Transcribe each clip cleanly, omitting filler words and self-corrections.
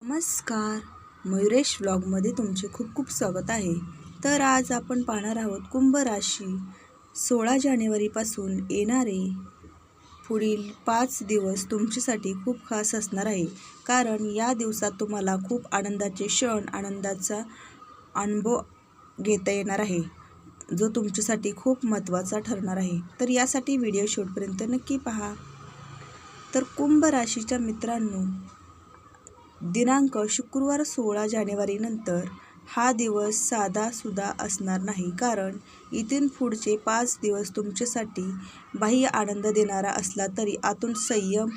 नमस्कार, मयुरेश व्लॉगमध्ये तुमचे खूप खूप स्वागत आहे. तर आज आपण पाहणार आहोत कुंभ राशी 16 जानेवारीपासून येणारे पुढील 5 दिवस तुमच्यासाठी खूप खास असणार आहे. कारण या दिवसात तुम्हाला खूप आनंदाचे क्षण, आनंदाचा अनुभव घेता येणार आहे, जो तुमच्यासाठी खूप महत्त्वाचा ठरणार आहे. तर यासाठी व्हिडिओ शेवटपर्यंत नक्की पहा. तर कुंभ राशीच्या मित्रांनो, दिनांक शुक्रवार 16 जानेवारीनंतर हा दिवस साधासुद्धा असणार नाही. कारण इथून पुढचे 5 दिवस तुमच्यासाठी बाह्य आनंद देणारा असला तरी आतून संयम,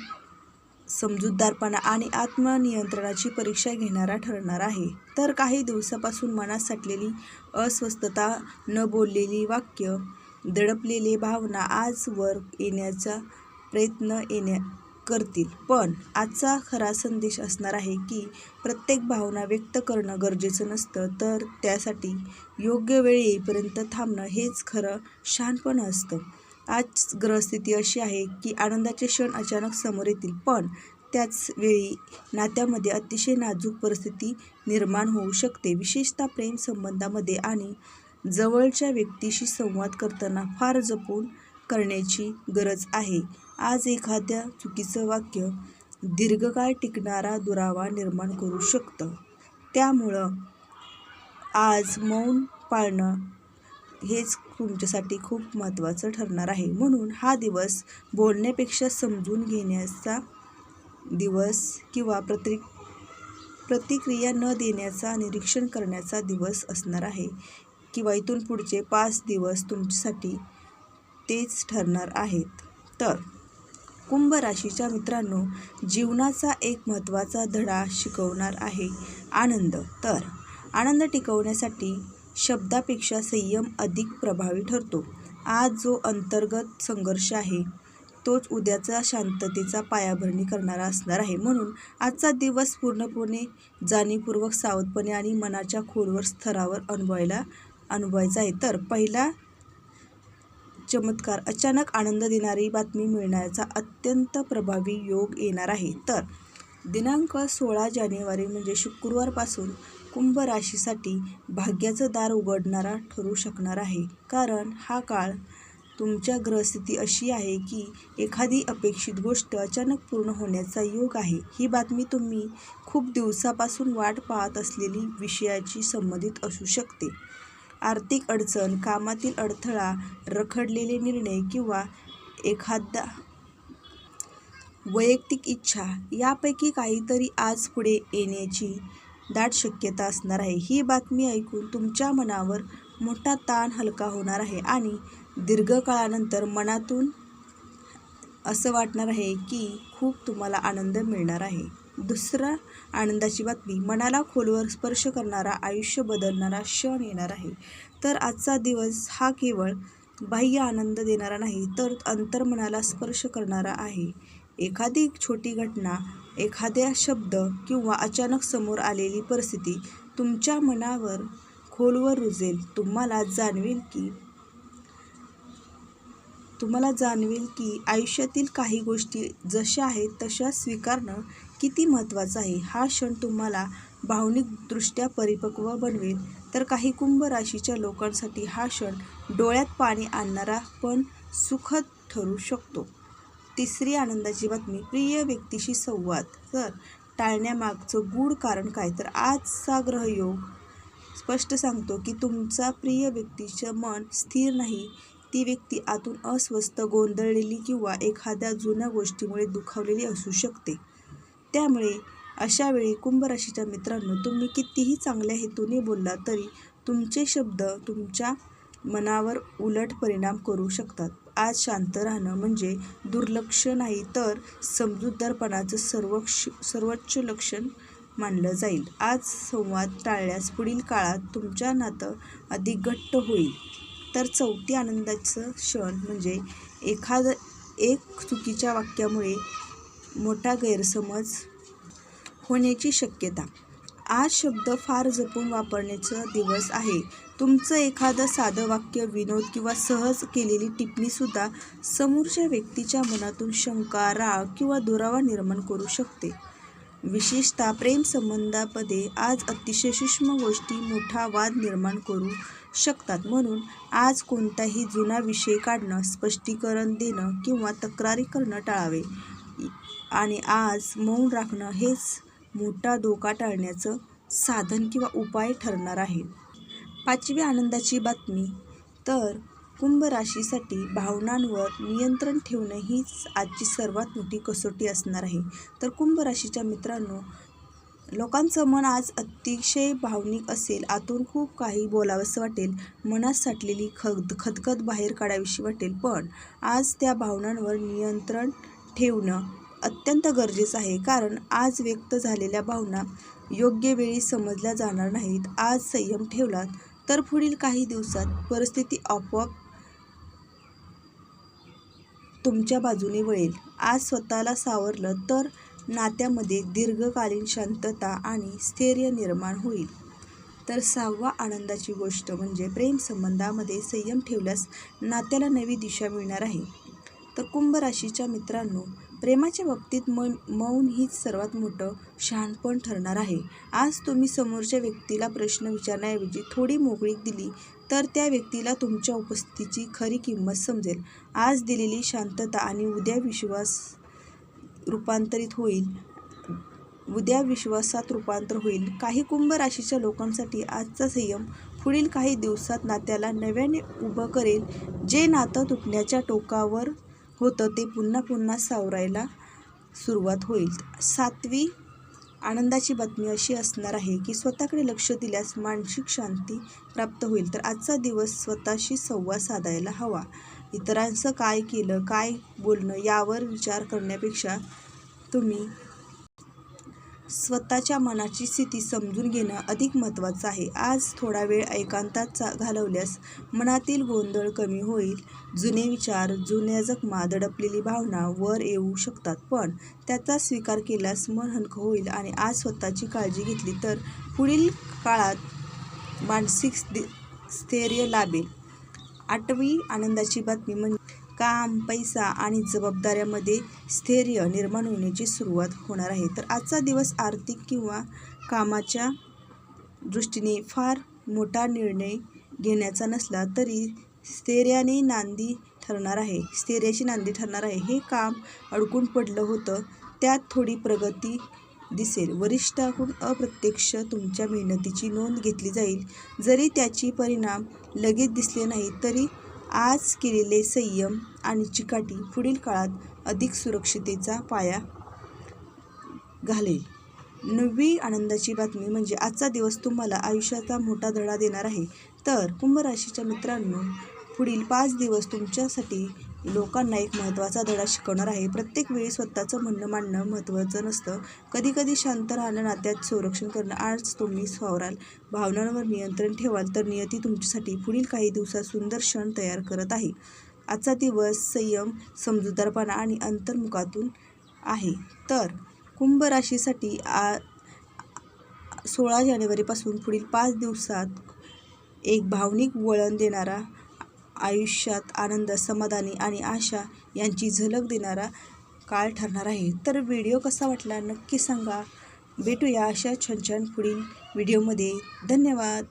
समजूतदारपणा आणि आत्मनियंत्रणाची परीक्षा घेणारा ठरणार आहे. तर काही दिवसापासून मनात साठलेली अस्वस्थता, न बोललेली वाक्य, दडपलेले भावना आज वर येण्याचा प्रयत्न करतील. पण आजचा खरा संदेश असणार आहे की प्रत्येक भावना व्यक्त करणं गरजेचं नसतं, तर त्यासाठी योग्य वेळ येईपर्यंत थांबणं हेच खरं शहाणपण असतं. आज ग्रहस्थिती अशी आहे की आनंदाचे क्षण अचानक समोर येतील, पण त्याच वेळी नात्यामध्ये अतिशय नाजूक परिस्थिती निर्माण होऊ शकते. विशेषतः प्रेम संबंधामध्ये आणि जवळच्या व्यक्तीशी संवाद करताना फार जपून करण्याची गरज आहे. आज एखाद्या चुकीचं वाक्य दीर्घकाळ टिकणारा दुरावा निर्माण करू शकतं. त्यामुळं आज मौन पाळणं हेच तुमच्यासाठी खूप महत्त्वाचं ठरणार आहे. म्हणून हा दिवस बोलण्यापेक्षा समजून घेण्याचा दिवस किंवा प्रतिक्रिया न देण्याचा, निरीक्षण करण्याचा दिवस असणार आहे. किंवा इथून पुढचे 5 दिवस तुमच्यासाठी तेच ठरणार आहेत. तर कुंभ राशीच्या मित्रांनो, जीवनाचा एक महत्त्वाचा धडा शिकवणार आहे आनंद. तर आनंद टिकवण्यासाठी शब्दापेक्षा संयम अधिक प्रभावी ठरतो. आज जो अंतर्गत संघर्ष आहे तोच उद्याचा शांततेचा पायाभरणी करणारा असणार आहे. म्हणून आजचा दिवस पूर्णपणे जाणीवपूर्वक, सावधपणे आणि मनाच्या खोलवर स्तरावर अनुभवायचा आहे. तर पहिला चमत्कार, अचानक आनंद देणारी बातमी मिळण्याचा अत्यंत प्रभावी योग येणार आहे. तर दिनांक 16 जानेवारी म्हणजे शुक्रवारपासून कुंभ राशीसाठी भाग्याचं दार उघडणारा ठरू शकणार आहे. कारण हा काळ तुमच्या ग्रहस्थिती अशी आहे की एखादी अपेक्षित गोष्ट अचानक पूर्ण होण्याचा योग आहे. ही बातमी तुम्ही खूप दिवसापासून वाट पाहत असलेली विषयाची संबंधित असू शकते. आर्थिक अडचण, कामातील अडथळा, रखडलेले निर्णय किंवा एखादा वैयक्तिक इच्छा यापैकी काहीतरी आज पुढे येण्याची दाट शक्यता असणार आहे. ही बातमी ऐकून तुमच्या मनावर मोठा ताण हलका होणार आहे आणि दीर्घकाळानंतर मनातून असं वाटणार आहे की खूप तुम्हाला आनंद मिळणार आहे. दुसरा आनंदाची बातमी, मनाला खोलवर स्पर्श करणारा, आयुष्य बदलणारा क्षण येणार आहे. तर आजचा दिवस हा केवळ बाह्य आनंद देणारा नाही, तर अंतर्मनाला स्पर्श करणारा आहे. एखादी छोटी घटना, एखादा शब्द किंवा अचानक समोर आलेली परिस्थिती तुमच्या मनावर खोलवर रुजेल. तुम्हाला जाणवेल की आयुष्यातील काही गोष्टी जशा आहेत तशा स्वीकारणं किती महत्त्वाचं आहे. हा क्षण तुम्हाला भावनिकदृष्ट्या परिपक्व बनवेल. तर काही कुंभ राशीच्या लोकांसाठी हा क्षण डोळ्यात पाणी आणणारा पण सुखद ठरू शकतो. तिसरी आनंदाची बातमी, प्रिय व्यक्तीशी संवाद. तर टाळण्यामागचं गूढ कारण काय? तर आजचा ग्रहयोग स्पष्ट सांगतो की तुमचा प्रिय व्यक्तीचं मन स्थिर नाही. ती व्यक्ती आतून अस्वस्थ, गोंधळलेली किंवा एखाद्या जुन्या गोष्टीमुळे दुखावलेली असू शकते. त्यामुळे अशा वेळी कुंभ राशीच्या मित्रांनो, तुम्ही कितीही चांगल्या हेतूने बोलला तरी तुमचे शब्द तुमच्या मनावर उलट परिणाम करू शकतात. आज शांत राहणं म्हणजे दुर्लक्ष नाही, तर समजूतदारपणाचं सर्वोच्च लक्षण मानलं जाईल. आज संवाद टाळल्यास पुढील काळात तुमचं नातं अधिक घट्ट होईल. तर चौथी आनंदाचं क्षण म्हणजे एक चुकीच्या वाक्यामुळे मोठा गैरसमज होण्याची शक्यता. आज शब्द फार जपून वापरण्याचा दिवस आहे. तुमचं एखादं साधं वाक्य, विनोद किंवा सहज केलेली टिप्पणीसुद्धा समोरच्या व्यक्तीच्या मनातून शंका, राग किंवा दुरावा निर्माण करू शकते. विशेषतः प्रेमसंबंधामध्ये आज अतिशय सूक्ष्म गोष्टी मोठा वाद निर्माण करू शकतात. म्हणून आज कोणताही जुना विषय काढणं, स्पष्टीकरण देणं किंवा तक्रारी करणं टाळावे आणि आज मौन राखणं हेच मोठा धोका टाळण्याचं साधन किंवा उपाय ठरणार आहे. 5वी आनंदाची बातमी. तर कुंभ राशीसाठी भावनांवर नियंत्रण ठेवणं हीच आजची सर्वात मोठी कसोटी असणार आहे. तर कुंभ राशीच्या मित्रांनो, लोकांचं मन आज अतिशय भावनिक असेल. आतून खूप काही बोलावंसं वाटेल, मनात साठलेली खदखद बाहेर काढावीशी वाटेल. पण आज त्या भावनांवर नियंत्रण ठेवणं अत्यंत गरजेचं आहे, कारण आज व्यक्त झालेल्या भावना योग्य वेळी समजल्या जाणार नाहीत. आज संयम ठेवलात तर पुढील काही दिवसात परिस्थिती आपोआप तुमच्या बाजूने वळेल. आज स्वतःला सावरलं तर नात्यामध्ये दीर्घकालीन शांतता आणि स्थैर्य निर्माण होईल. तर 6वा आनंदाची गोष्ट म्हणजे प्रेमसंबंधामध्ये संयम ठेवल्यास नात्याला नवी दिशा मिळणार आहे. तर कुंभ राशीच्या मित्रांनो, प्रेमाच्या बाबतीत मौन हीच सर्वात मोठं शहाणपण ठरणार आहे. आज तुम्ही समोरच्या व्यक्तीला प्रश्न विचारण्याऐवजी थोडी मोकळीक दिली तर त्या व्यक्तीला तुमच्या उपस्थितीची खरी किंमत समजेल. आज दिलेली शांतता आणि उद्या विश्वासात रूपांतर होईल. काही कुंभ राशीच्या लोकांसाठी आजचा संयम पुढील काही दिवसात नात्याला नव्याने उभं करेल. जे नातं तुटण्याच्या टोकावर होतं ते पुन्हा सावरायला सुरुवात होईल. 7वी आनंदाची बातमी अशी असणार आहे की स्वतःकडे लक्ष दिल्यास मानसिक शांती प्राप्त होईल. तर आजचा दिवस स्वतःशी संवाद साधायला हवा. इतरांचं काय केलं, काय बोलणं यावर विचार करण्यापेक्षा तुम्ही स्वतःच्या मनाची स्थिती समजून घेणं अधिक महत्त्वाचं आहे. आज थोडा वेळ एकांतात घालवल्यास मनातील गोंधळ कमी होईल. जुने विचार, जुन्या जखमा, दडपलेली भावना वर येऊ शकतात, पण त्याचा स्वीकार केल्यास मन हलकं होईल आणि आज स्वतःची काळजी घेतली तर पुढील काळात मानसिक स्थैर्य लाभेल. 8वी आनंदाची बातमी म्हणजे काम, पैसा आणि जबाबदाऱ्यामध्ये स्थैर्य निर्माण होण्याची सुरुवात होणार आहे. तर आजचा दिवस आर्थिक किंवा कामाच्या दृष्टीने फार मोठा निर्णय घेण्याचा नसला तरी स्थैर्याची नांदी ठरणार आहे. हे काम अडकून पडलं होतं त्यात थोडी प्रगती दिसेल. वरिष्ठांकडून अप्रत्यक्ष तुमच्या मेहनतीची नोंद घेतली जाईल. जरी त्याचे परिणाम लगेच दिसले नाही तरी आज केलेले संयम आणि चिकाटी पुढील काळात अधिक सुरक्षिततेचा पाया घालेल. 9वी आनंदाची बातमी म्हणजे आजचा दिवस तुम्हाला आयुष्याचा मोठा धडा देणार आहे. तर कुंभ राशीच्या मित्रांनो, पुढील 5 दिवस तुमच्यासाठी लोकांना एक महत्त्वाचा धडा शिकवणार आहे. प्रत्येक वेळी स्वतःचं म्हणणं मांडणं महत्त्वाचं नसतं. कधीकधी शांत राहणं, नात्यात संरक्षण करणं. आज तुम्ही सावराल, भावनांवर नियंत्रण ठेवाल तर नियती तुमच्यासाठी पुढील काही दिवसात सुंदर क्षण तयार करत आहे. आजचा दिवस संयम, समजूतदारपणा आणि अंतर्मुखातून आहे. तर कुंभ राशीसाठी 16 जानेवारीपासून पुढील 5 दिवसात एक भावनिक वळण देणारा, आयुष्यात आनंद, समाधानी आणि आशा यांची झलक देणारा काळ ठरणार आहे. तर व्हिडिओ कसा वाटला नक्की सांगा. भेटूया अशा छान पुढील व्हिडिओमध्ये. धन्यवाद.